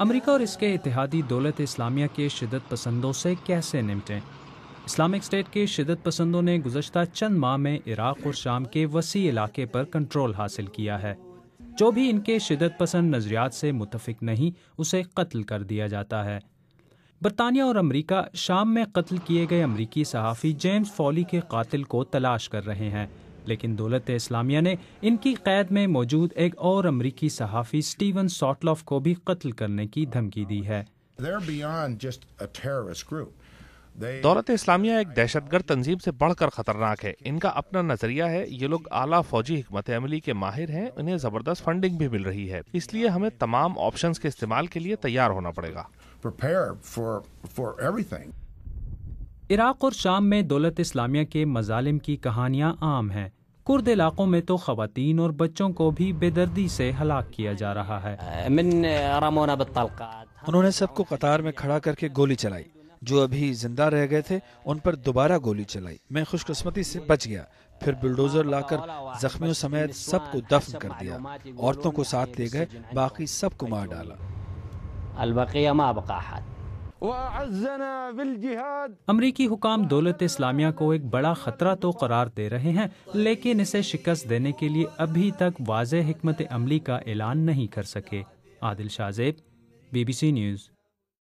امریکہ اور اس کے اتحادی دولت اسلامیہ کے شدت پسندوں سے کیسے نمٹیں؟ اسلامک اسٹیٹ کے شدت پسندوں نے گزشتہ چند ماہ میں عراق اور شام کے وسیع علاقے پر کنٹرول حاصل کیا ہے۔ جو بھی ان کے شدت پسند نظریات سے متفق نہیں اسے قتل کر دیا جاتا ہے۔ برطانیہ اور امریکہ شام میں قتل کیے گئے امریکی صحافی جیمز فولی کے قاتل کو تلاش کر رہے ہیں، لیکن دولت اسلامیہ نے ان کی قید میں موجود ایک اور امریکی صحافی سٹیون ساٹلوف کو بھی قتل کرنے کی دھمکی دی ہے۔ دولت اسلامیہ ایک دہشت گرد تنظیم سے بڑھ کر خطرناک ہے۔ ان کا اپنا نظریہ ہے، یہ لوگ اعلیٰ فوجی حکمت عملی کے ماہر ہیں، انہیں زبردست فنڈنگ بھی مل رہی ہے، اس لیے ہمیں تمام آپشنز کے استعمال کے لیے تیار ہونا پڑے گا۔ عراق اور شام میں دولت اسلامیہ کے مظالم کی کہانیاں عام ہیں۔ کرد علاقوں میں تو خواتین اور بچوں کو بھی بے دردی سے ہلاک کیا جا رہا ہے۔ انہوں نے سب کو قطار میں کھڑا کر کے گولی چلائی، جو ابھی زندہ رہ گئے تھے ان پر دوبارہ گولی چلائی۔ میں خوش قسمتی سے بچ گیا، پھر بلڈوزر لا کر زخمیوں سمیت سب کو دفن کر دیا، عورتوں کو ساتھ لے گئے، باقی سب کو مار ڈالا۔ امریکی حکام دولت اسلامیہ کو ایک بڑا خطرہ تو قرار دے رہے ہیں، لیکن اسے شکست دینے کے لیے ابھی تک واضح حکمت عملی کا اعلان نہیں کر سکے۔ عادل شاہ زیب، BBC نیوز۔